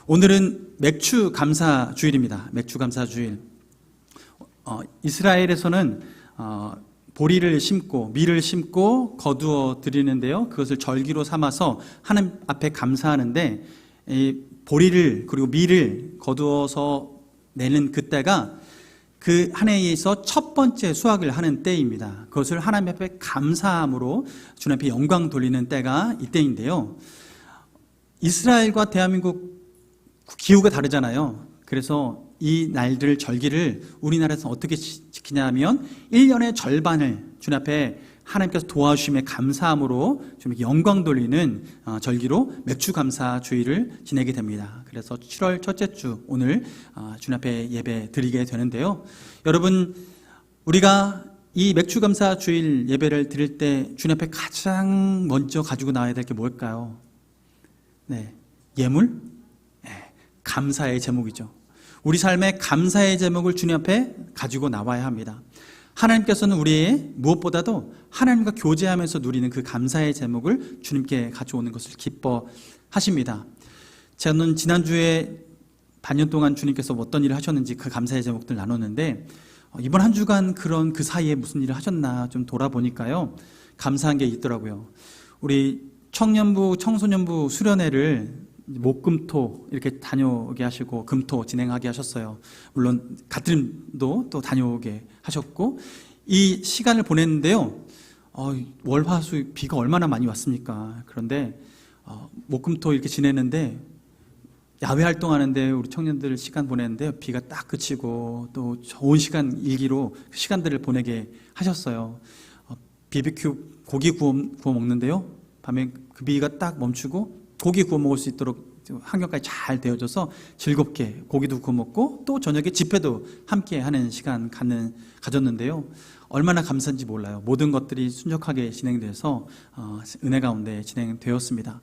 오늘은 맥주 감사 주일입니다. 맥주 감사 주일. 이스라엘에서는 보리를 심고 밀을 심고 거두어 드리는데요. 그것을 절기로 삼아서 하나님 앞에 감사하는데, 이 보리를 그리고 밀을 거두어서 내는 그때가 그 한 해에서 첫 번째 수확을 하는 때입니다. 그것을 하나님 앞에 감사함으로 주님 앞에 영광 돌리는 때가 이때인데요. 이스라엘과 대한민국 기후가 다르잖아요. 그래서 이 날들 절기를 우리나라에서 어떻게 지키냐면 1년의 절반을 주님 앞에 하나님께서 도와주심에 감사함으로 좀 영광 돌리는 절기로 맥주 감사 주일을 지내게 됩니다. 그래서 7월 첫째 주 오늘 주님 앞에 예배 드리게 되는데요. 여러분, 우리가 이 맥주 감사 주일 예배를 드릴 때 주님 앞에 가장 먼저 가지고 나와야 될 게 뭘까요? 네, 예물? 네, 감사의 제목이죠. 우리 삶의 감사의 제목을 주님 앞에 가지고 나와야 합니다. 하나님께서는 우리의 무엇보다도 하나님과 교제하면서 누리는 그 감사의 제목을 주님께 가져오는 것을 기뻐하십니다. 저는 지난주에 반년 동안 주님께서 어떤 일을 하셨는지 그 감사의 제목들 나눴는데, 이번 한 주간 그 사이에 무슨 일을 하셨나 좀 돌아보니까요, 감사한 게 있더라고요. 우리 청년부, 청소년부 수련회를 목금토 이렇게 다녀오게 하시고 금토 진행하게 하셨어요. 물론 가트림도 또 다녀오게 하셨고, 이 시간을 보냈는데요, 월화수 비가 얼마나 많이 왔습니까? 그런데 목금토 이렇게 지냈는데, 야외 활동하는데 우리 청년들 시간 보냈는데 비가 딱 그치고 또 좋은 시간 일기로 그 시간들을 보내게 하셨어요. BBQ 고기 구워 먹는데요, 밤에 그 비가 딱 멈추고 고기 구워 먹을 수 있도록 환경까지 잘 되어져서 즐겁게 고기도 구워 먹고 또 저녁에 집회도 함께 하는 시간 가졌는데요. 얼마나 감사한지 몰라요. 모든 것들이 순적하게 진행돼서 은혜 가운데 진행되었습니다.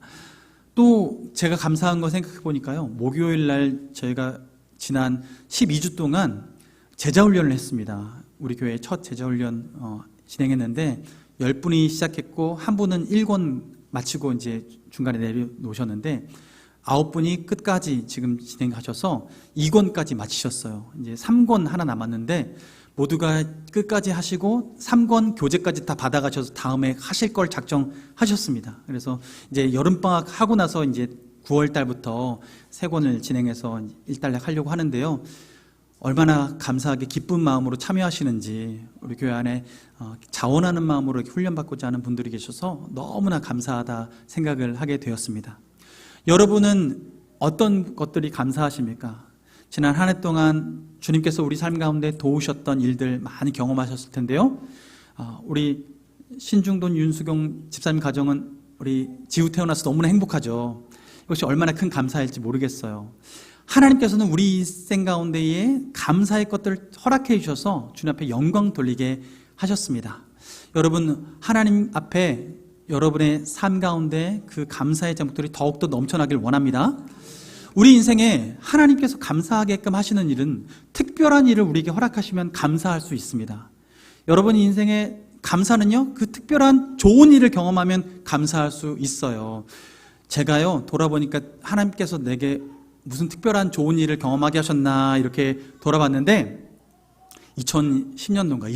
또 제가 감사한 거 생각해 보니까요, 목요일 날 저희가 지난 12주 동안 제자훈련을 했습니다. 우리 교회 첫 제자훈련 진행했는데 10분이 시작했고 한 분은 1권 마치고 이제 중간에 내려놓으셨는데 9분이 끝까지 지금 진행하셔서 2권까지 마치셨어요. 이제 3권 하나 남았는데 모두가 끝까지 하시고 3권 교재까지 다 받아가셔서 다음에 하실 걸 작정하셨습니다. 그래서 이제 여름방학 하고 나서 이제 9월 달부터 3권을 진행해서 일단락 하려고 하는데요. 얼마나 감사하게 기쁜 마음으로 참여하시는지, 우리 교회 안에 자원하는 마음으로 훈련받고자 하는 분들이 계셔서 너무나 감사하다 생각을 하게 되었습니다. 여러분은 어떤 것들이 감사하십니까? 지난 한 해 동안 주님께서 우리 삶 가운데 도우셨던 일들 많이 경험하셨을 텐데요. 우리 신중돈 윤수경 집사님 가정은 우리 지우 태어나서 너무나 행복하죠. 이것이 얼마나 큰 감사일지 모르겠어요. 하나님께서는 우리 인생 가운데에 감사의 것들을 허락해 주셔서 주님 앞에 영광 돌리게 하셨습니다. 여러분, 하나님 앞에 여러분의 삶 가운데 그 감사의 제목들이 더욱더 넘쳐나길 원합니다. 우리 인생에 하나님께서 감사하게끔 하시는 일은 특별한 일을 우리에게 허락하시면 감사할 수 있습니다. 여러분 인생의 감사는요, 그 특별한 좋은 일을 경험하면 감사할 수 있어요. 제가요, 돌아보니까 하나님께서 내게 무슨 특별한 좋은 일을 경험하게 하셨나 이렇게 돌아봤는데 2010년도인가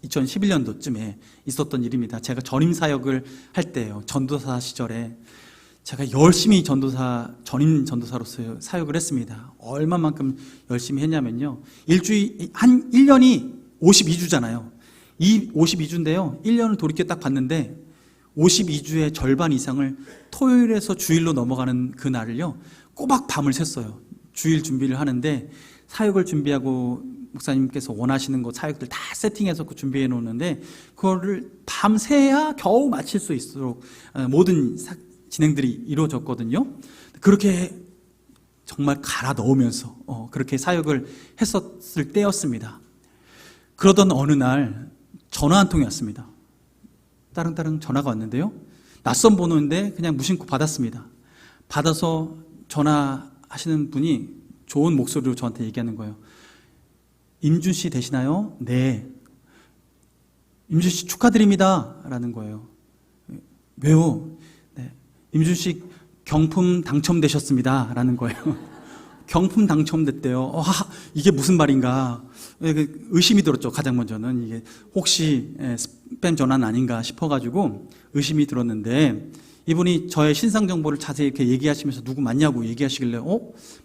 2011년도쯤에 있었던 일입니다. 제가 전임 사역을 할 때예요. 전도사 시절에 제가 열심히 전임 전도사로서 사역을 했습니다. 얼마만큼 열심히 했냐면요, 한 1년이 52주잖아요. 이 52주인데요, 1년을 돌이켜 딱 봤는데 52주의 절반 이상을 토요일에서 주일로 넘어가는 그 날을요, 꼬박 밤을 샜어요. 주일 준비를 하는데 사역을 준비하고 목사님께서 원하시는 거 사역들 다 세팅해서 준비해 놓는데 그거를 밤새야 겨우 마칠 수 있도록 모든 진행들이 이루어졌거든요. 그렇게 정말 갈아 넣으면서 그렇게 사역을 했었을 때였습니다. 그러던 어느 날 전화 한 통이 왔습니다. 따릉따릉 전화가 왔는데요, 낯선 번호인데 그냥 무심코 받았습니다. 받아서 전화하시는 분이 좋은 목소리로 저한테 얘기하는 거예요. 임준 씨 되시나요? 네. 임준 씨 축하드립니다 라는 거예요. 왜요? 네. 임준 씨 경품 당첨되셨습니다 라는 거예요. 경품 당첨됐대요. 이게 무슨 말인가 의심이 들었죠. 가장 먼저는 이게 혹시 스팸 전화는 아닌가 싶어가지고 의심이 들었는데, 이분이 저의 신상 정보를 자세히 이렇게 얘기하시면서 누구 맞냐고 얘기하시길래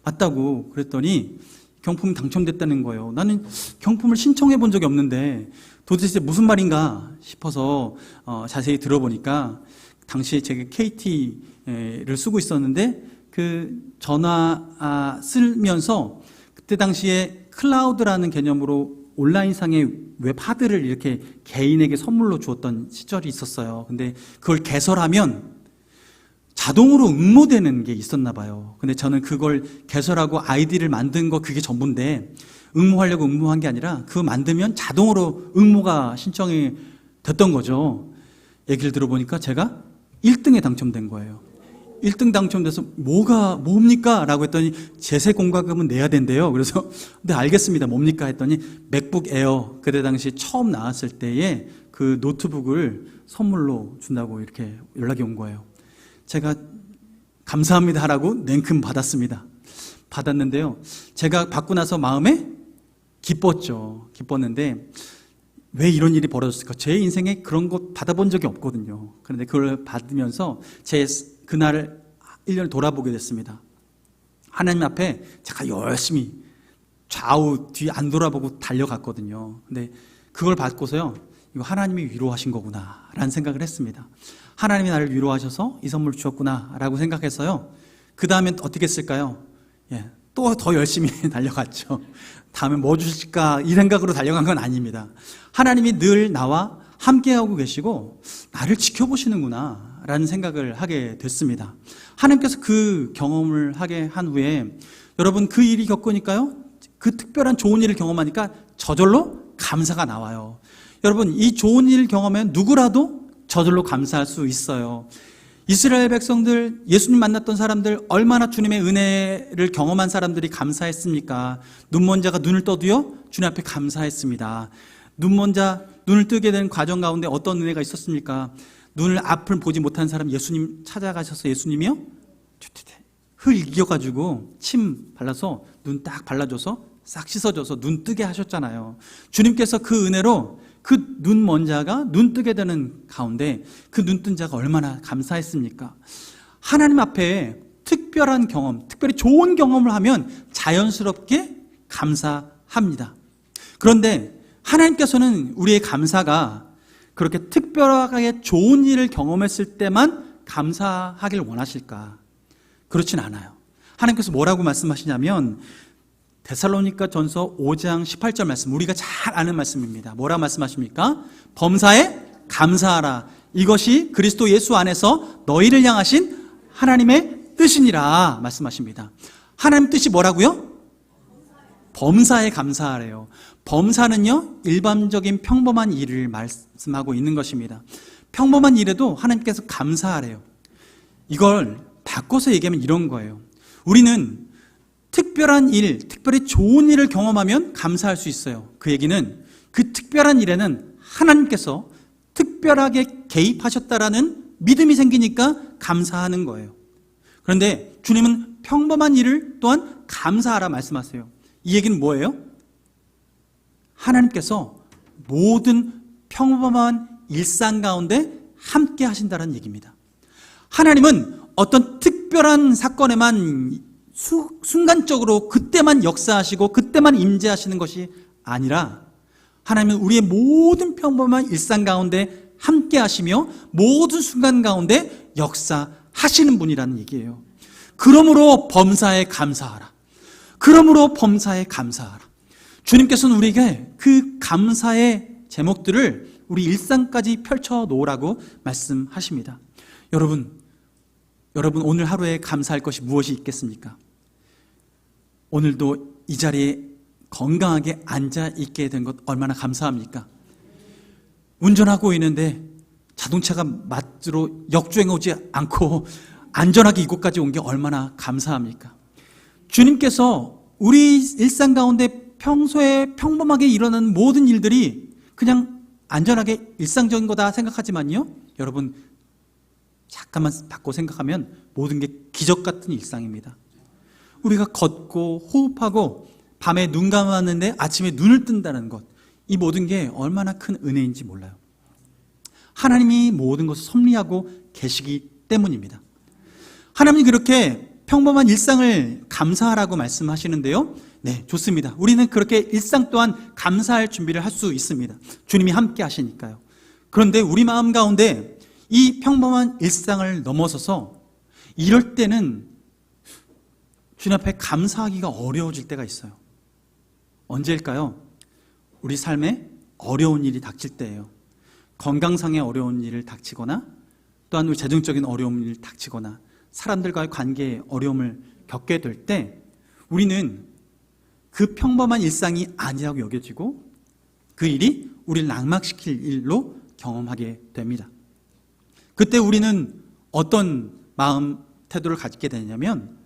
맞다고 그랬더니 경품 당첨됐다는 거예요. 나는 경품을 신청해 본 적이 없는데 도대체 무슨 말인가 싶어서 자세히 들어보니까, 당시에 제가 KT를 쓰고 있었는데 그 전화 쓰면서 그때 당시에 클라우드라는 개념으로 온라인상의 웹 하드를 이렇게 개인에게 선물로 주었던 시절이 있었어요. 근데 그걸 개설하면 자동으로 응모되는 게 있었나 봐요. 근데 저는 그걸 개설하고 아이디를 만든 거 그게 전부인데, 응모하려고 응모한 게 아니라 그거 만들면 자동으로 응모가 신청이 됐던 거죠. 얘기를 들어보니까 제가 1등에 당첨된 거예요. 1등 당첨돼서 뭡니까? 라고 했더니 제세 공과금은 내야 된대요. 그래서 네 알겠습니다. 뭡니까? 했더니 맥북 에어, 그때 당시 처음 나왔을 때에 그 노트북을 선물로 준다고 이렇게 연락이 온 거예요. 제가 감사합니다 하라고 냉큼 받았습니다. 받았는데요, 제가 받고 나서 마음에 기뻤죠. 기뻤는데 왜 이런 일이 벌어졌을까? 제 인생에 그런 거 받아본 적이 없거든요. 그런데 그걸 받으면서 제 그날을 1년을 돌아보게 됐습니다. 하나님 앞에 제가 열심히 좌우 뒤 안 돌아보고 달려갔거든요. 근데 그걸 받고서요, 이거 하나님이 위로하신 거구나 라는 생각을 했습니다. 하나님이 나를 위로하셔서 이 선물 주셨구나 라고 생각해서요, 그 다음엔 어떻게 했을까요? 또 더 열심히 달려갔죠. 다음에 뭐 주실까 이 생각으로 달려간 건 아닙니다. 하나님이 늘 나와 함께하고 계시고 나를 지켜보시는구나 라는 생각을 하게 됐습니다. 하나님께서 그 경험을 하게 한 후에, 여러분 그 일이 겪으니까요, 그 특별한 좋은 일을 경험하니까 저절로 감사가 나와요. 여러분 이 좋은 일을 경험하면 누구라도 저절로 감사할 수 있어요. 이스라엘 백성들, 예수님 만났던 사람들, 얼마나 주님의 은혜를 경험한 사람들이 감사했습니까? 눈먼 자가 눈을 떠도요 주님 앞에 감사했습니다. 눈먼 자 눈을 뜨게 된 과정 가운데 어떤 은혜가 있었습니까? 눈을 앞을 보지 못한 사람 예수님 찾아가셔서 예수님이요 흙 이겨가지고 침 발라서 눈 딱 발라줘서 싹 씻어줘서 눈 뜨게 하셨잖아요. 주님께서 그 은혜로 그 눈먼 자가 눈 뜨게 되는 가운데 그 눈 뜬 자가 얼마나 감사했습니까? 하나님 앞에 특별한 경험, 특별히 좋은 경험을 하면 자연스럽게 감사합니다. 그런데 하나님께서는 우리의 감사가 그렇게 특별하게 좋은 일을 경험했을 때만 감사하길 원하실까? 그렇진 않아요. 하나님께서 뭐라고 말씀하시냐면 데살로니가 전서 5장 18절 말씀, 우리가 잘 아는 말씀입니다. 뭐라고 말씀하십니까? 범사에 감사하라. 이것이 그리스도 예수 안에서 너희를 향하신 하나님의 뜻이니라 말씀하십니다. 하나님 뜻이 뭐라고요? 범사에 감사하래요. 범사는요, 일반적인 평범한 일을 말씀하고 있는 것입니다. 평범한 일에도 하나님께서 감사하래요. 이걸 바꿔서 얘기하면 이런 거예요. 우리는 특별한 일, 특별히 좋은 일을 경험하면 감사할 수 있어요. 그 얘기는 그 특별한 일에는 하나님께서 특별하게 개입하셨다라는 믿음이 생기니까 감사하는 거예요. 그런데 주님은 평범한 일을 또한 감사하라 말씀하세요. 이 얘기는 뭐예요? 하나님께서 모든 평범한 일상 가운데 함께 하신다는 얘기입니다. 하나님은 어떤 특별한 사건에만 순간적으로 그때만 역사하시고 그때만 임재하시는 것이 아니라, 하나님은 우리의 모든 평범한 일상 가운데 함께 하시며 모든 순간 가운데 역사하시는 분이라는 얘기예요. 그러므로 범사에 감사하라. 그러므로 범사에 감사하라. 주님께서는 우리에게 그 감사의 제목들을 우리 일상까지 펼쳐 놓으라고 말씀하십니다. 여러분 오늘 하루에 감사할 것이 무엇이 있겠습니까? 오늘도 이 자리에 건강하게 앉아 있게 된 것 얼마나 감사합니까? 운전하고 있는데 자동차가 맞으로 역주행 오지 않고 안전하게 이곳까지 온 게 얼마나 감사합니까? 주님께서 우리 일상 가운데 평소에 평범하게 일어나는 모든 일들이 그냥 안전하게 일상적인 거다 생각하지만요, 여러분 잠깐만 바꿔 생각하면 모든 게 기적 같은 일상입니다. 우리가 걷고 호흡하고 밤에 눈 감았는데 아침에 눈을 뜬다는 것, 이 모든 게 얼마나 큰 은혜인지 몰라요. 하나님이 모든 것을 섭리하고 계시기 때문입니다. 하나님이 그렇게 평범한 일상을 감사하라고 말씀하시는데요. 네, 좋습니다. 우리는 그렇게 일상 또한 감사할 준비를 할 수 있습니다. 주님이 함께 하시니까요. 그런데 우리 마음 가운데 이 평범한 일상을 넘어서서 이럴 때는 주님 앞에 감사하기가 어려워질 때가 있어요. 언제일까요? 우리 삶에 어려운 일이 닥칠 때예요. 건강상의 어려운 일을 닥치거나 또한 우리 재정적인 어려운 일을 닥치거나 사람들과의 관계에 어려움을 겪게 될 때 우리는 그 평범한 일상이 아니라고 여겨지고 그 일이 우리를 낙막시킬 일로 경험하게 됩니다. 그때 우리는 어떤 마음 태도를 가지게 되냐면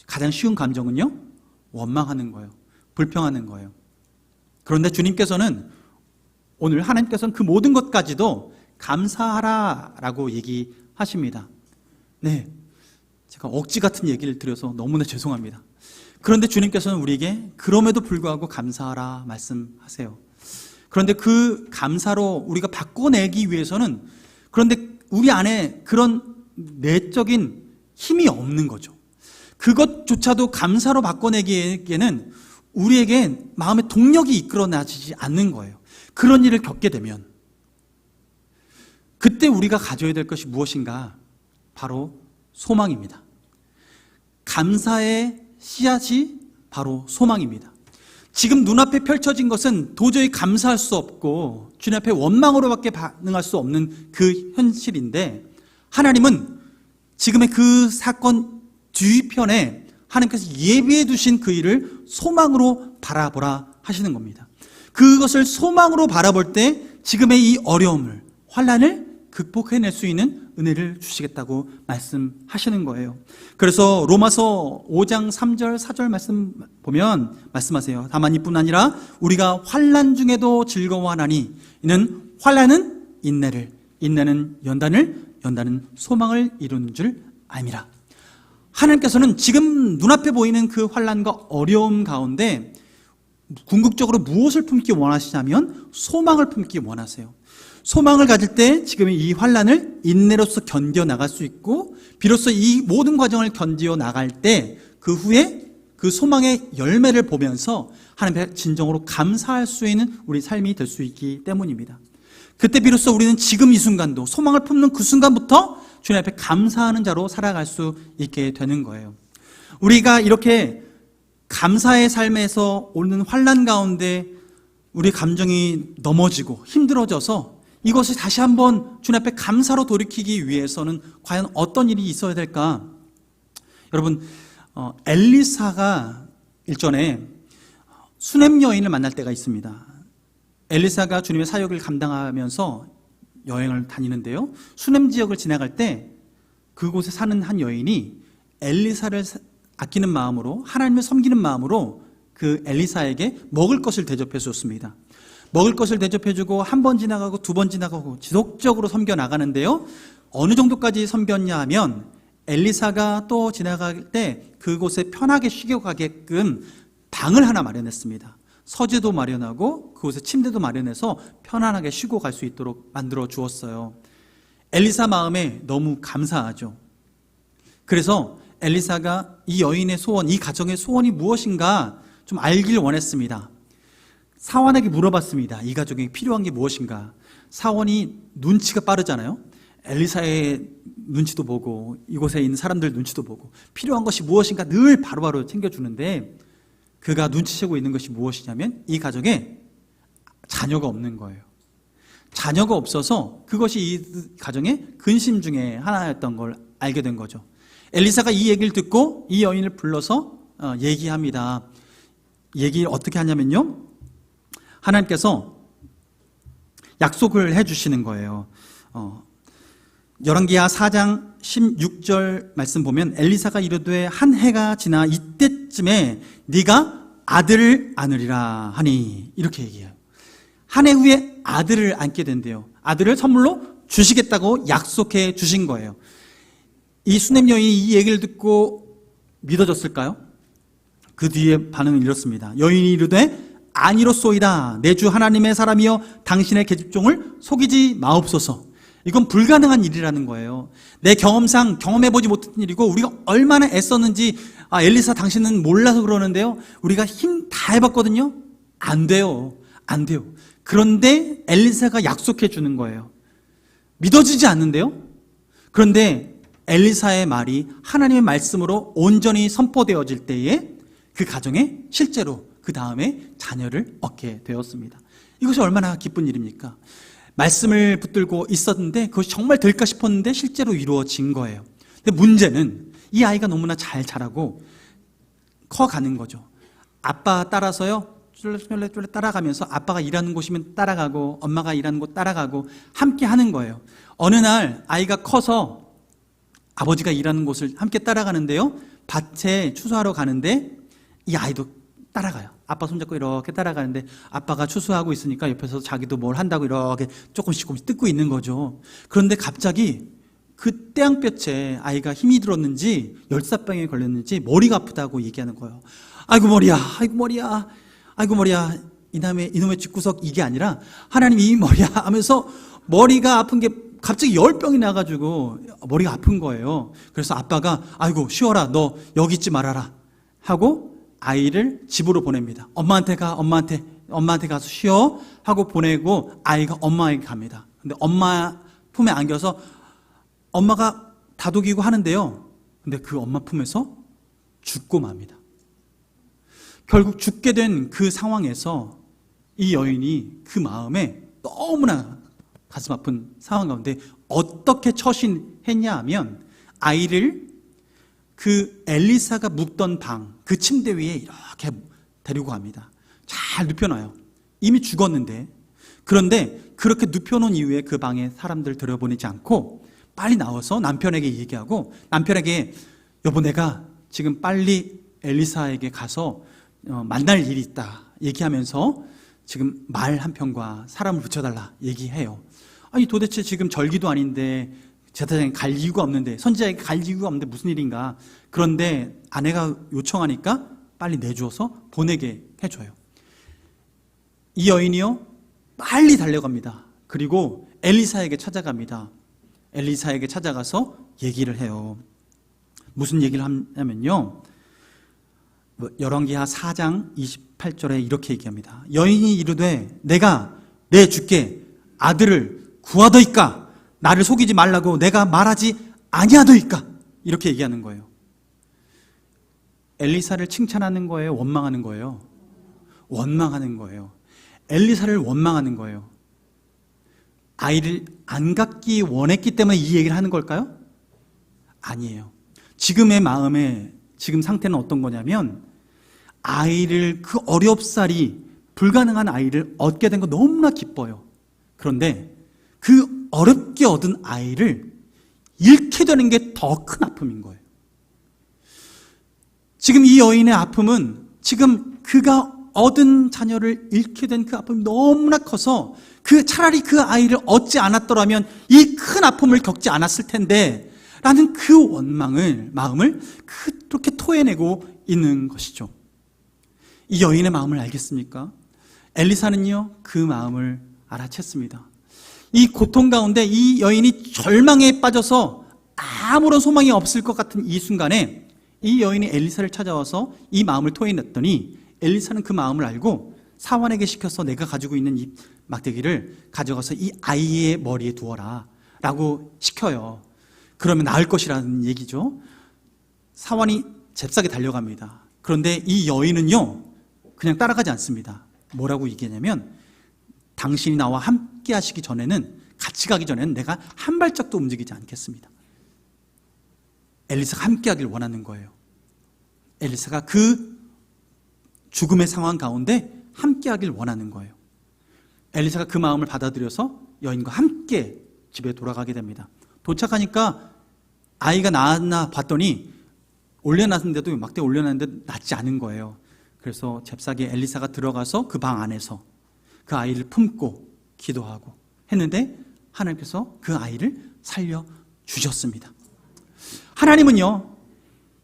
가장 쉬운 감정은요, 원망하는 거예요. 불평하는 거예요. 그런데 주님께서는 오늘 하나님께서는 그 모든 것까지도 감사하라라고 얘기하십니다. 네, 제가 억지 같은 얘기를 드려서 너무나 죄송합니다. 그런데 주님께서는 우리에게 그럼에도 불구하고 감사하라 말씀하세요. 그런데 그 감사로 우리가 바꿔내기 위해서는 그런데 우리 안에 그런 내적인 힘이 없는 거죠. 그것조차도 감사로 바꿔내기에는 우리에게 마음의 동력이 이끌어나지지 않는 거예요. 그런 일을 겪게 되면 그때 우리가 가져야 될 것이 무엇인가? 바로 소망입니다. 감사의 씨앗이 바로 소망입니다. 지금 눈앞에 펼쳐진 것은 도저히 감사할 수 없고 주님 앞에 원망으로밖에 반응할 수 없는 그 현실인데 하나님은 지금의 그 사건 뒤편에 하나님께서 예비해 두신 그 일을 소망으로 바라보라 하시는 겁니다. 그것을 소망으로 바라볼 때 지금의 이 어려움을, 환난을 극복해낼 수 있는 은혜를 주시겠다고 말씀하시는 거예요. 그래서 로마서 5장 3절 4절 말씀 보면 말씀하세요. 다만 이뿐 아니라 우리가 환난 중에도 즐거워하나니 이는 환난은 인내를, 인내는 연단을, 연단은 소망을 이루는 줄 아니라. 하나님께서는 지금 눈앞에 보이는 그 환난과 어려움 가운데 궁극적으로 무엇을 품기 원하시냐면 소망을 품기 원하세요. 소망을 가질 때 지금 이 환난을 인내로서 견뎌 나갈 수 있고 비로소 이 모든 과정을 견디어 나갈 때 그 후에 그 소망의 열매를 보면서 하나님께 진정으로 감사할 수 있는 우리 삶이 될 수 있기 때문입니다. 그때 비로소 우리는 지금 이 순간도 소망을 품는 그 순간부터 주님 앞에 감사하는 자로 살아갈 수 있게 되는 거예요. 우리가 이렇게 감사의 삶에서 오는 환난 가운데 우리 감정이 넘어지고 힘들어져서 이것을 다시 한번 주님 앞에 감사로 돌이키기 위해서는 과연 어떤 일이 있어야 될까? 여러분, 엘리사가 일전에 수넴 여인을 만날 때가 있습니다. 엘리사가 주님의 사역을 감당하면서 여행을 다니는데요. 수넴 지역을 지나갈 때 그곳에 사는 한 여인이 엘리사를 아끼는 마음으로 하나님을 섬기는 마음으로 그 엘리사에게 먹을 것을 대접해 줬습니다. 먹을 것을 대접해주고 한 번 지나가고 두 번 지나가고 지속적으로 섬겨 나가는데요. 어느 정도까지 섬겼냐 하면 엘리사가 또 지나갈 때 그곳에 편하게 쉬게 가게끔 방을 하나 마련했습니다. 서재도 마련하고 그곳에 침대도 마련해서 편안하게 쉬고 갈 수 있도록 만들어 주었어요. 엘리사 마음에 너무 감사하죠. 그래서 엘리사가 이 여인의 소원, 이 가정의 소원이 무엇인가 좀 알길 원했습니다. 사원에게 물어봤습니다. 이 가족에게 필요한 게 무엇인가? 사원이 눈치가 빠르잖아요. 엘리사의 눈치도 보고 이곳에 있는 사람들 눈치도 보고 필요한 것이 무엇인가 늘 바로바로 챙겨주는데 그가 눈치채고 있는 것이 무엇이냐면 이 가정에 자녀가 없는 거예요. 자녀가 없어서 그것이 이 가정의 근심 중에 하나였던 걸 알게 된 거죠. 엘리사가 이 얘기를 듣고 이 여인을 불러서 얘기합니다. 얘기를 어떻게 하냐면요. 하나님께서 약속을 해주시는 거예요. 열왕기하 4장 16절 말씀 보면 엘리사가 이르되 한 해가 지나 이때쯤에 네가 아들을 안으리라 하니 이렇게 얘기해요. 한 해 후에 아들을 안게 된대요. 아들을 선물로 주시겠다고 약속해 주신 거예요. 이 수냄 여인이 이 얘기를 듣고 믿어졌을까요? 그 뒤에 반응은 이렇습니다. 여인이 이르되 아니로소이다. 내 주 하나님의 사람이여 당신의 계집종을 속이지 마옵소서. 이건 불가능한 일이라는 거예요. 내 경험상 경험해보지 못한 일이고 우리가 얼마나 애썼는지 엘리사 당신은 몰라서 그러는데요. 우리가 힘 다 해봤거든요. 안 돼요. 안 돼요. 그런데 엘리사가 약속해 주는 거예요. 믿어지지 않는데요. 그런데 엘리사의 말이 하나님의 말씀으로 온전히 선포되어질 때에 그 가정에 실제로 그 다음에 자녀를 얻게 되었습니다. 이것이 얼마나 기쁜 일입니까? 말씀을 붙들고 있었는데 그것이 정말 될까 싶었는데 실제로 이루어진 거예요. 근데 문제는 이 아이가 너무나 잘 자라고 커가는 거죠. 아빠 따라서요, 쫄래쫄래 따라가면서 아빠가 일하는 곳이면 따라가고 엄마가 일하는 곳 따라가고 함께 하는 거예요. 어느 날 아이가 커서 아버지가 일하는 곳을 함께 따라가는데요, 밭에 추수하러 가는데 이 아이도 따라가요. 아빠 손잡고 이렇게 따라가는데 아빠가 추수하고 있으니까 옆에서 자기도 뭘 한다고 이렇게 조금씩 뜯고 있는 거죠. 그런데 갑자기 그 태양볕에 아이가 힘이 들었는지 열사병에 걸렸는지 머리가 아프다고 얘기하는 거예요. 아이고 머리야, 아이고 머리야, 아이고 머리야. 이놈의 집구석 이게 아니라 하나님 이 머리야 하면서 머리가 아픈 게 갑자기 열병이 나가지고 머리가 아픈 거예요. 그래서 아빠가 아이고 쉬어라, 너 여기 있지 말아라 하고 아이를 집으로 보냅니다. 엄마한테 가서 쉬어 하고 보내고 아이가 엄마에게 갑니다. 근데 엄마 품에 안겨서 엄마가 다독이고 하는데요. 근데 그 엄마 품에서 죽고 맙니다. 결국 죽게 된 그 상황에서 이 여인이 그 마음에 너무나 가슴 아픈 상황 가운데 어떻게 처신했냐 하면 아이를 그 엘리사가 묵던 방, 그 침대 위에 이렇게 데리고 갑니다. 잘 눕혀놔요. 이미 죽었는데. 그런데 그렇게 눕혀놓은 이후에 그 방에 사람들 들여보내지 않고 빨리 나와서 남편에게 얘기하고 남편에게 여보 내가 지금 빨리 엘리사에게 가서 만날 일이 있다 얘기하면서 지금 말 한 편과 사람을 붙여달라 얘기해요. 아니 도대체 지금 절기도 아닌데 제사장에 갈 이유가 없는데 선지자에게 갈 이유가 없는데 무슨 일인가. 그런데 아내가 요청하니까 빨리 내주어서 보내게 해줘요. 이 여인이요 빨리 달려갑니다. 그리고 엘리사에게 찾아갑니다. 엘리사에게 찾아가서 얘기를 해요. 무슨 얘기를 하냐면요, 열왕기하 4장 28절에 이렇게 얘기합니다. 여인이 이르되 내가 내 주께 아들을 구하더이까 나를 속이지 말라고 내가 말하지 아니하더이까 이렇게 얘기하는 거예요. 엘리사를 칭찬하는 거예요? 원망하는 거예요? 원망하는 거예요. 엘리사를 원망하는 거예요. 아이를 안 갖기 원했기 때문에 이 얘기를 하는 걸까요? 아니에요. 지금의 마음에 지금 상태는 어떤 거냐면 아이를 그 어렵사리 불가능한 아이를 얻게 된 거 너무나 기뻐요. 그런데 그 어렵게 얻은 아이를 잃게 되는 게 더 큰 아픔인 거예요. 지금 이 여인의 아픔은 지금 그가 얻은 자녀를 잃게 된 그 아픔이 너무나 커서 차라리 그 아이를 얻지 않았더라면 이 큰 아픔을 겪지 않았을 텐데 라는 그 마음을 그렇게 토해내고 있는 것이죠. 이 여인의 마음을 알겠습니까? 엘리사는요 그 마음을 알아챘습니다. 이 고통 가운데 이 여인이 절망에 빠져서 아무런 소망이 없을 것 같은 이 순간에 이 여인이 엘리사를 찾아와서 이 마음을 토해냈더니 엘리사는 그 마음을 알고 사환에게 시켜서 내가 가지고 있는 이 막대기를 가져가서 이 아이의 머리에 두어라 라고 시켜요. 그러면 나을 것이라는 얘기죠. 사환이 잽싸게 달려갑니다. 그런데 이 여인은요 그냥 따라가지 않습니다. 뭐라고 얘기하냐면 당신이 나와 함께 하시기 전에는, 같이 가기 전에는 내가 한 발짝도 움직이지 않겠습니다. 엘리사가 함께 하길 원하는 거예요. 엘리사가 그 죽음의 상황 가운데 함께 하길 원하는 거예요. 엘리사가 그 마음을 받아들여서 여인과 함께 집에 돌아가게 됩니다. 도착하니까 아이가 낳았나 봤더니 올려놨는데도 막대 올려놨는데 낫지 않은 거예요. 그래서 잽싸게 엘리사가 들어가서 그 방 안에서 그 아이를 품고 기도하고 했는데 하나님께서 그 아이를 살려주셨습니다. 하나님은요,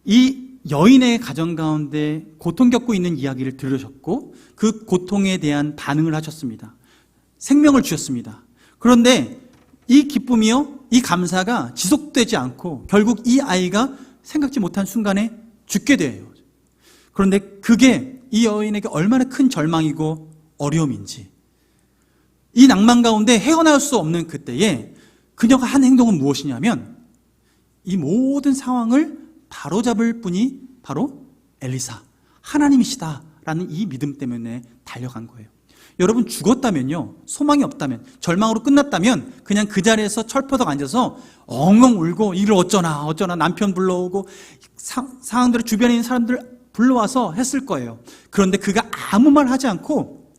이 여인의 가정 가운데 고통 겪고 있는 이야기를 들으셨고 그 고통에 대한 반응을 하셨습니다. 생명을 주셨습니다. 그런데 이 기쁨이요, 이 감사가 지속되지 않고 결국 이 아이가 생각지 못한 순간에 죽게 돼요. 그런데 그게 이 여인에게 얼마나 큰 절망이고 어려움인지, 이 낭만 가운데 헤어나올 수 없는 그때에 그녀가 한 행동은 무엇이냐면 이 모든 상황을 바로잡을 분이 바로 엘리사, 하나님이시다라는 이 믿음 때문에 달려간 거예요. 여러분, 죽었다면요, 소망이 없다면, 절망으로 끝났다면 그냥 그 자리에서 철퍼덕 앉아서 엉엉 울고 이를 어쩌나 남편 불러오고 상황들을 주변에 있는 사람들 불러와서 했을 거예요. 그런데 그가 아무 말 하지 않고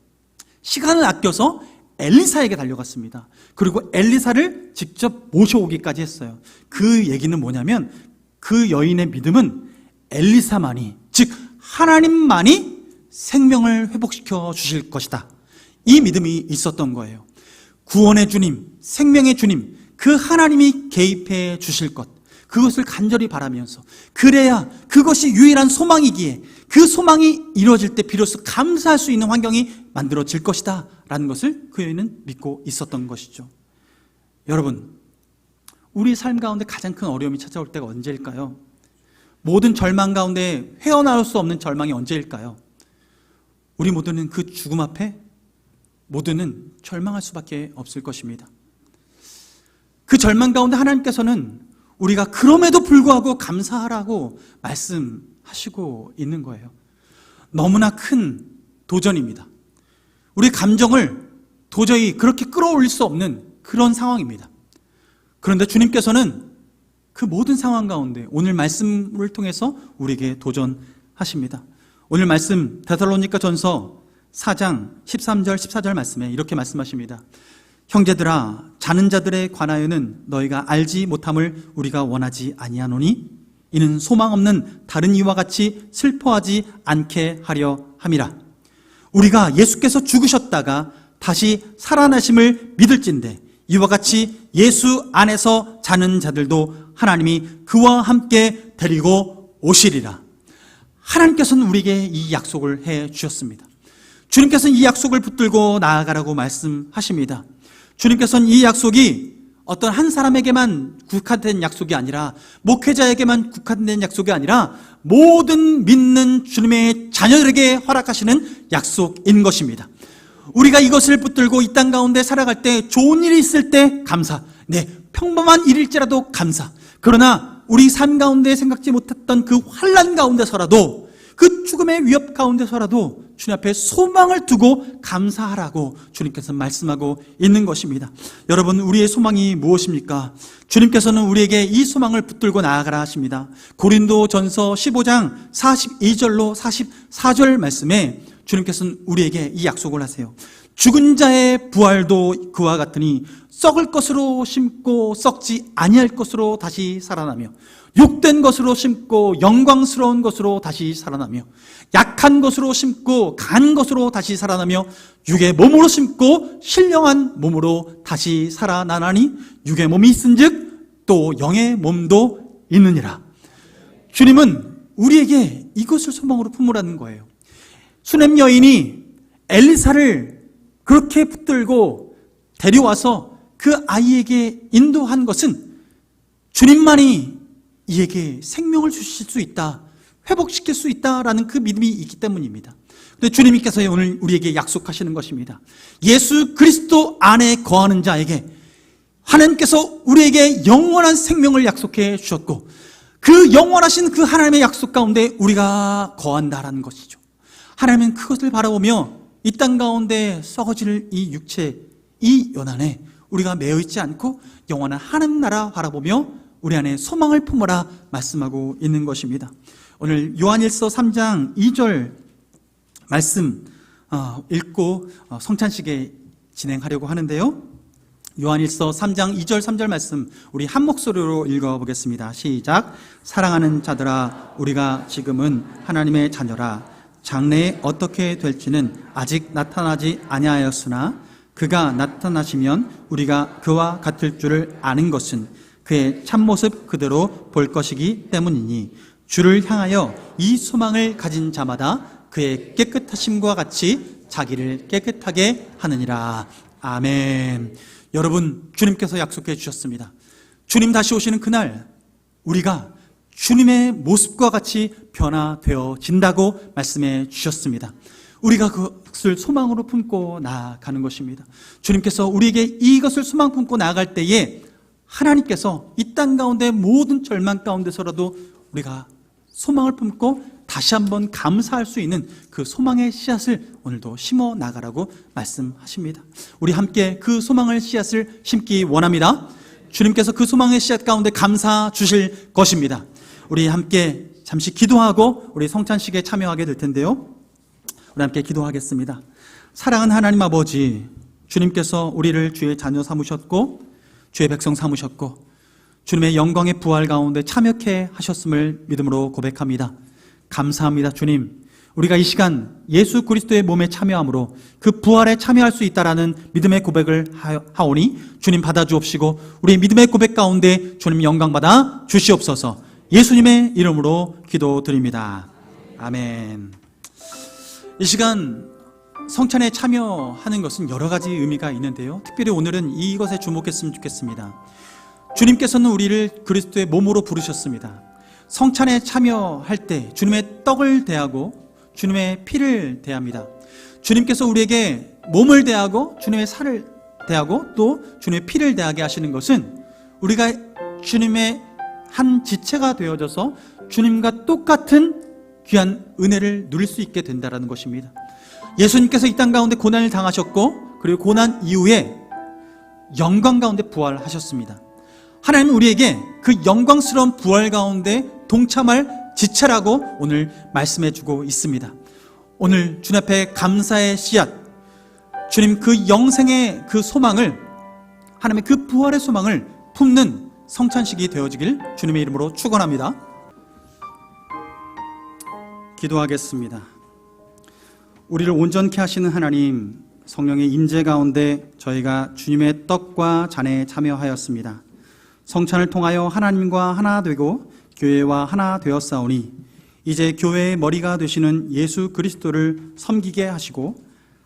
시간을 아껴서 엘리사에게 달려갔습니다. 그리고 엘리사를 직접 모셔오기까지 했어요. 그 얘기는 뭐냐면 그 여인의 믿음은 엘리사만이, 즉 하나님만이 생명을 회복시켜 주실 것이다, 이 믿음이 있었던 거예요. 구원의 주님, 생명의 주님, 그 하나님이 개입해 주실 것, 그것을 간절히 바라면서, 그래야 그것이 유일한 소망이기에 그 소망이 이루어질 때 비로소 감사할 수 있는 환경이 만들어질 것이다 라는 것을 그 여인은 믿고 있었던 것이죠. 여러분, 우리 삶 가운데 가장 큰 어려움이 찾아올 때가 언제일까요? 모든 절망 가운데 헤어나올 수 없는 절망이 언제일까요? 우리 모두는 그 죽음 앞에 모두는 절망할 수밖에 없을 것입니다. 그 절망 가운데 하나님께서는 우리가 그럼에도 불구하고 감사하라고 말씀하시고 있는 거예요. 너무나 큰 도전입니다. 우리 감정을 도저히 그렇게 끌어올릴 수 없는 그런 상황입니다. 그런데 주님께서는 그 모든 상황 가운데 오늘 말씀을 통해서 우리에게 도전하십니다. 오늘 말씀 데살로니가 전서 4장 13절 14절 말씀에 이렇게 말씀하십니다. 형제들아, 자는 자들에 관하여는 너희가 알지 못함을 우리가 원하지 아니하노니 이는 소망 없는 다른 이와 같이 슬퍼하지 않게 하려 함이라. 우리가 예수께서 죽으셨다가 다시 살아나심을 믿을진대 이와 같이 예수 안에서 자는 자들도 하나님이 그와 함께 데리고 오시리라. 하나님께서는 우리에게 이 약속을 해 주셨습니다. 주님께서는 이 약속을 붙들고 나아가라고 말씀하십니다. 주님께서는 이 약속이 어떤 한 사람에게만 국한된 약속이 아니라, 목회자에게만 국한된 약속이 아니라 모든 믿는 주님의 자녀들에게 허락하시는 약속인 것입니다. 우리가 이것을 붙들고 이 땅 가운데 살아갈 때, 좋은 일이 있을 때 감사, 평범한 일일지라도 감사, 그러나 우리 삶 가운데 생각지 못했던 그 환난 가운데서라도, 그 죽음의 위협 가운데서라도 주님 앞에 소망을 두고 감사하라고 주님께서 말씀하고 있는 것입니다. 여러분, 우리의 소망이 무엇입니까? 주님께서는 우리에게 이 소망을 붙들고 나아가라 하십니다. 고린도전서 15장 42절로 44절 말씀에 주님께서는 우리에게 이 약속을 하세요. 죽은 자의 부활도 그와 같으니 썩을 것으로 심고 썩지 아니할 것으로 다시 살아나며, 욕된 것으로 심고 영광스러운 것으로 다시 살아나며, 약한 것으로 심고 강한 것으로 다시 살아나며, 육의 몸으로 심고 신령한 몸으로 다시 살아나나니 육의 몸이 있은즉 또 영의 몸도 있느니라. 주님은 우리에게 이것을 소망으로 품으라는 거예요. 수냄 여인이 엘리사를 그렇게 붙들고 데려와서 그 아이에게 인도한 것은 주님만이 이에게 생명을 주실 수 있다, 회복시킬 수 있다라는 그 믿음이 있기 때문입니다. 그런데 주님께서 오늘 우리에게 약속하시는 것입니다. 예수 그리스도 안에 거하는 자에게 하나님께서 우리에게 영원한 생명을 약속해 주셨고, 그 영원하신 그 하나님의 약속 가운데 우리가 거한다라는 것이죠. 하나님은 그것을 바라보며 이 땅 가운데 썩어질 이 육체, 이 연한에 우리가 매여 있지 않고 영원한 하나님 나라 바라보며 우리 안에 소망을 품어라 말씀하고 있는 것입니다. 오늘 요한일서 3장 2절 말씀 읽고 성찬식에 진행하려고 하는데요. 요한일서 3장 2절 3절 말씀 우리 한 목소리로 읽어보겠습니다. 시작. 사랑하는 자들아, 우리가 지금은 하나님의 자녀라. 장래에 어떻게 될지는 아직 나타나지 아니하였으나 그가 나타나시면 우리가 그와 같을 줄을 아는 것은 그의 참모습 그대로 볼 것이기 때문이니 주를 향하여 이 소망을 가진 자마다 그의 깨끗하심과 같이 자기를 깨끗하게 하느니라. 아멘. 여러분, 주님께서 약속해 주셨습니다. 주님 다시 오시는 그날 우리가 주님의 모습과 같이 변화되어진다고 말씀해 주셨습니다. 우리가 그것을 소망으로 품고 나아가는 것입니다. 주님께서 우리에게 이것을 소망 품고 나아갈 때에 하나님께서 이 땅 가운데 모든 절망 가운데서라도 우리가 소망을 품고 다시 한번 감사할 수 있는 그 소망의 씨앗을 오늘도 심어 나가라고 말씀하십니다. 우리 함께 그 소망의 씨앗을 심기 원합니다. 주님께서 그 소망의 씨앗 가운데 감사 주실 것입니다. 우리 함께 잠시 기도하고 우리 성찬식에 참여하게 될 텐데요. 우리 함께 기도하겠습니다. 사랑하는 하나님 아버지, 주님께서 우리를 주의 자녀 삼으셨고 주의 백성 삼으셨고 주님의 영광의 부활 가운데 참여케 하셨음을 믿음으로 고백합니다. 감사합니다. 주님, 우리가 이 시간 예수 그리스도의 몸에 참여함으로 그 부활에 참여할 수 있다라는 믿음의 고백을 하오니 주님 받아주옵시고 우리 믿음의 고백 가운데 주님 영광 받아 주시옵소서. 예수님의 이름으로 기도드립니다. 아멘. 이 시간 성찬에 참여하는 것은 여러 가지 의미가 있는데요, 특별히 오늘은 이것에 주목했으면 좋겠습니다. 주님께서는 우리를 그리스도의 몸으로 부르셨습니다. 성찬에 참여할 때 주님의 떡을 대하고 주님의 피를 대합니다. 주님께서 우리에게 몸을 대하고 주님의 살을 대하고 또 주님의 피를 대하게 하시는 것은 우리가 주님의 한 지체가 되어져서 주님과 똑같은 귀한 은혜를 누릴 수 있게 된다는 것입니다. 예수님께서 이 땅 가운데 고난을 당하셨고 그리고 고난 이후에 영광 가운데 부활하셨습니다. 하나님은 우리에게 그 영광스러운 부활 가운데 동참할 지체라고 오늘 말씀해 주고 있습니다. 오늘 주님 앞에 감사의 씨앗, 주님 그 영생의 그 소망을, 하나님의 그 부활의 소망을 품는 성찬식이 되어지길 주님의 이름으로 축원합니다. 기도하겠습니다. 우리를 온전케 하시는 하나님, 성령의 임재 가운데 저희가 주님의 떡과 잔에 참여하였습니다. 성찬을 통하여 하나님과 하나 되고 교회와 하나 되었사오니 이제 교회의 머리가 되시는 예수 그리스도를 섬기게 하시고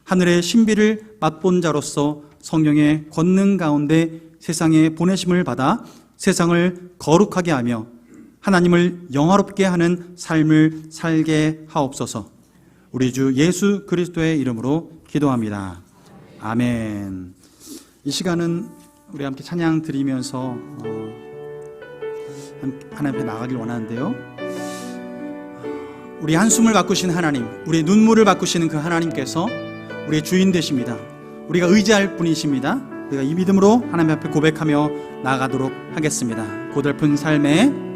하늘의 신비를 맛본 자로서 성령의 권능 가운데 세상에 보내심을 받아 세상을 거룩하게 하며 하나님을 영화롭게 하는 삶을 살게 하옵소서. 우리 주 예수 그리스도의 이름으로 기도합니다. 아멘. 이 시간은 우리 함께 찬양 드리면서 하나님 앞에 나가길 원하는데요, 우리 한숨을 바꾸신 하나님, 우리의 눈물을 바꾸시는 그 하나님께서 우리의 주인 되십니다. 우리가 의지할 분이십니다. 우리가 이 믿음으로 하나님 앞에 고백하며 나아가도록 하겠습니다. 고달픈 삶에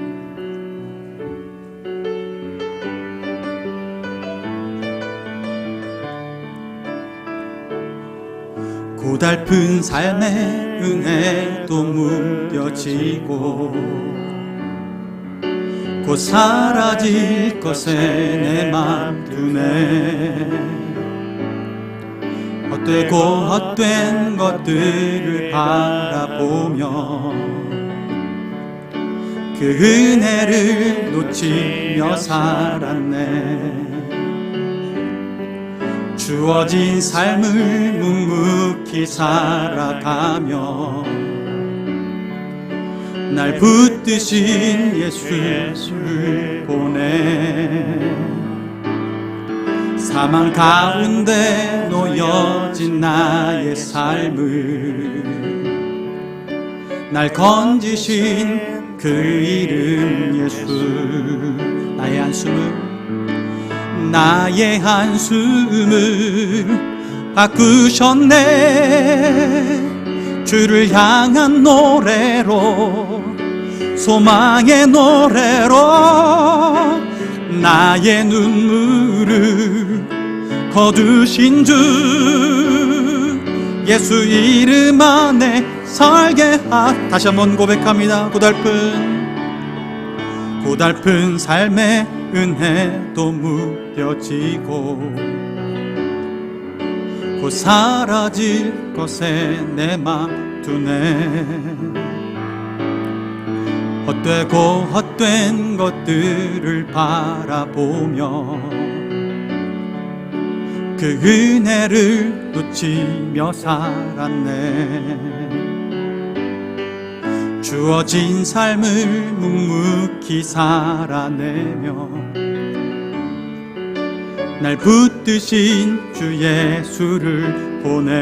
고달픈 삶의 은혜도 무뎌지고 곧 사라질 것에 내 맘 두네. 헛되고 헛된 것들을 바라보며 그 은혜를 놓치며 살았네. 주어진 삶을 묵묵히 살아가며 날 붙드신 예수를 보내. 사망 가운데 놓여진 나의 삶을 날 건지신 그 이름 예수. 나의 한숨을 바꾸셨네. 주를 향한 노래로, 소망의 노래로 나의 눈물을 거두신 주 예수 이름 안에 살게 다시 한번 고백합니다. 고달픈 삶의 은혜도 무뎌지고 곧 사라질 것에 내 맘 두네. 헛되고 헛된 것들을 바라보며 그 은혜를 놓치며 살았네. 주어진 삶을 묵묵히 살아내며 날 붙드신 주 예수를 보내.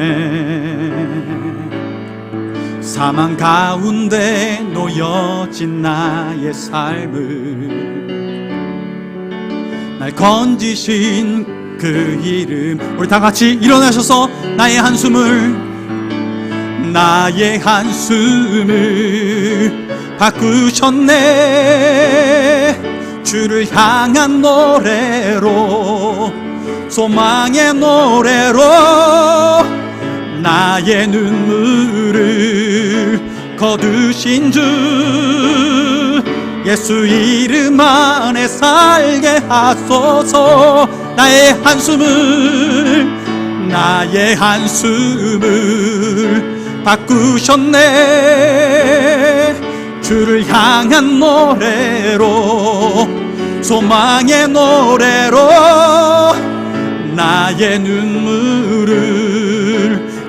사망 가운데 놓여진 나의 삶을 날 건지신 그 이름. 우리 다 같이 일어나셔서 나의 한숨을 바꾸셨네. 주를 향한 노래로, 소망의 노래로 나의 눈물을 거두신 주 예수 이름 안에 살게 하소서. 나의 한숨을 바꾸셨네. 주를 향한 노래로, 소망의 노래로 나의 눈물을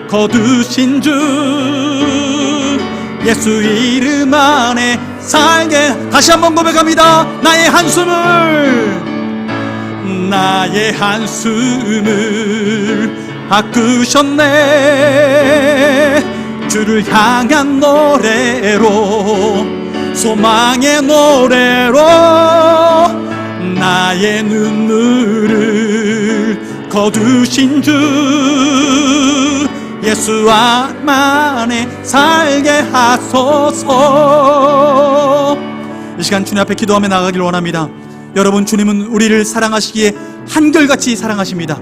거두신 주 예수 이름 안에 살게. 다시 한번 고백합니다. 나의 한숨을 바꾸셨네. 주를 향한 노래로, 소망의 노래로 나의 눈물을 거두신 주 예수 안에 살게 하소서. 이 시간 주님 앞에 기도하며 나가기를 원합니다. 여러분, 주님은 우리를 사랑하시기에 한결같이 사랑하십니다.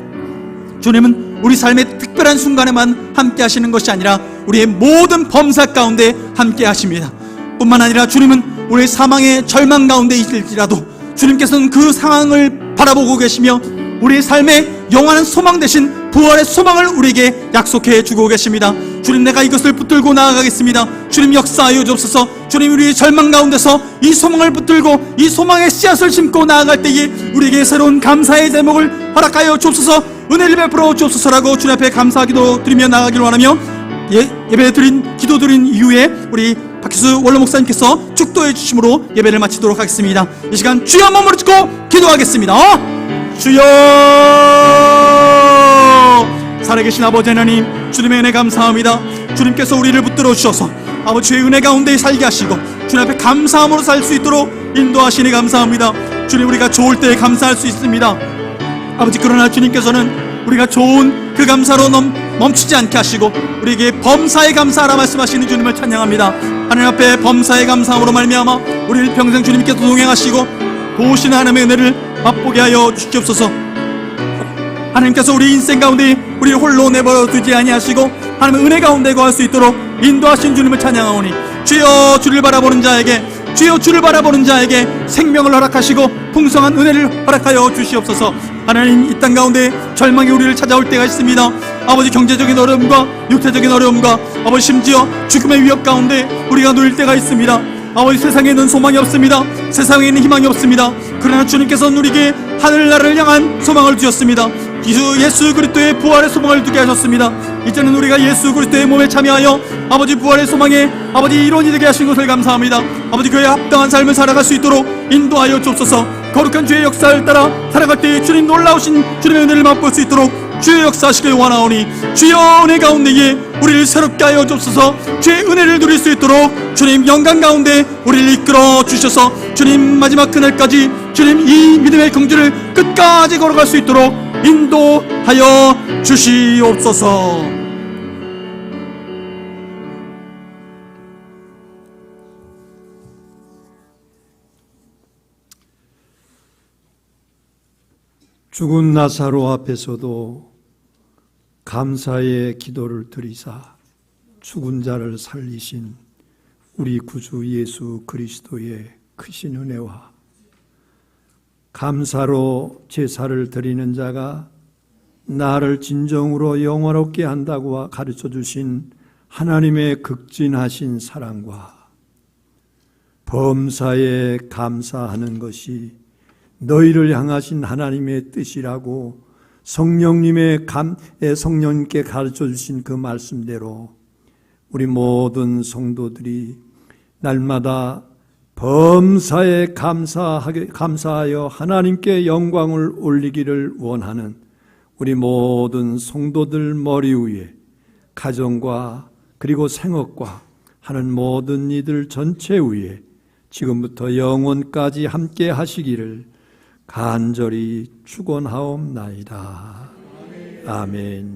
주님은 우리 삶의 특별한 순간에만 함께 하시는 것이 아니라 우리의 모든 범사 가운데 함께 하십니다. 뿐만 아니라 주님은 우리의 사망의 절망 가운데 있을지라도 주님께서는 그 상황을 바라보고 계시며 우리의 삶의 영원한 소망 대신 부활의 소망을 우리에게 약속해 주고 계십니다. 주님, 내가 이것을 붙들고 나아가겠습니다. 주님, 역사하여 주옵소서. 주님, 우리의 절망 가운데서 이 소망을 붙들고 이 소망의 씨앗을 심고 나아갈 때에 우리에게 새로운 감사의 제목을 허락하여 주옵소서. 은혜를 베풀어 주옵소서라고 주님 앞에 감사 기도 드리며 나아가기를 원하며, 예배 드린 기도 드린 이후에 우리 박희수 원로 목사님께서 축도해 주심으로 예배를 마치도록 하겠습니다. 이 시간 주여 한번 무릎 꿇고 기도하겠습니다. 주여, 살아계신 아버지 하나님, 주님의 은혜 감사합니다. 주님께서 우리를 붙들어 주셔서 아버지의 은혜 가운데 살게 하시고 주님 앞에 감사함으로 살 수 있도록 인도하시니 감사합니다. 주님, 우리가 좋을 때에 감사할 수 있습니다. 아버지, 그러나 주님께서는 우리가 좋은 그 감사로 멈추지 않게 하시고 우리에게 범사에 감사하라 말씀하시는 주님을 찬양합니다. 하나님 앞에 범사에 감사함으로 말미암아 우리를 평생 주님께서 동행하시고 도우시는 하나님의 은혜를 맛보게 하여 주시옵소서. 하나님께서 우리 인생 가운데 우리를 홀로 내버려 두지 아니하시고 하나님의 은혜 가운데 거할 수 있도록 인도하신 주님을 찬양하오니, 주여, 주를 바라보는 자에게, 주여, 주를 바라보는 자에게 생명을 허락하시고 풍성한 은혜를 허락하여 주시옵소서. 하나님, 이 땅 가운데 절망이 우리를 찾아올 때가 있습니다. 아버지, 경제적인 어려움과 육체적인 어려움과 아버지 심지어 죽음의 위협 가운데 우리가 놓일 때가 있습니다. 아버지, 세상에는 소망이 없습니다. 세상에는 희망이 없습니다. 그러나 주님께서는 우리에게 하늘나라를 향한 소망을 주셨습니다. 예수 그리스도의 부활의 소망을 두게 하셨습니다. 이제는 우리가 예수 그리스도의 몸에 참여하여 아버지 부활의 소망에 아버지 일원이 되게 하신 것을 감사합니다. 아버지, 교회에 합당한 삶을 살아갈 수 있도록 인도하여 주옵소서. 거룩한 주의 역사를 따라 살아갈 때 주님 놀라우신 주님의 은혜를 맛볼 수 있도록 주의 역사하시길 원하오니, 주여, 은혜 가운데에 우리를 새롭게 하여 주옵소서. 주의 은혜를 누릴 수 있도록 주님 영광 가운데 우리를 이끌어 주셔서 주님 마지막 그날까지 주님 이 믿음의 경주를 끝까지 걸어갈 수 있도록 인도하여 주시옵소서. 죽은 나사로 앞에서도 감사의 기도를 드리사 죽은 자를 살리신 우리 구주 예수 그리스도의 크신 은혜와 감사로 제사를 드리는 자가 나를 진정으로 영화롭게 한다고 가르쳐 주신 하나님의 극진하신 사랑과 범사에 감사하는 것이 너희를 향하신 하나님의 뜻이라고 성령님께 가르쳐 주신 그 말씀대로 우리 모든 성도들이 날마다 범사에 감사하여 하나님께 영광을 올리기를 원하는 우리 모든 성도들 머리 위에 가정과 그리고 생업과 하는 모든 이들 전체 위에 지금부터 영원까지 함께 하시기를 간절히 축원하옵나이다. 아멘.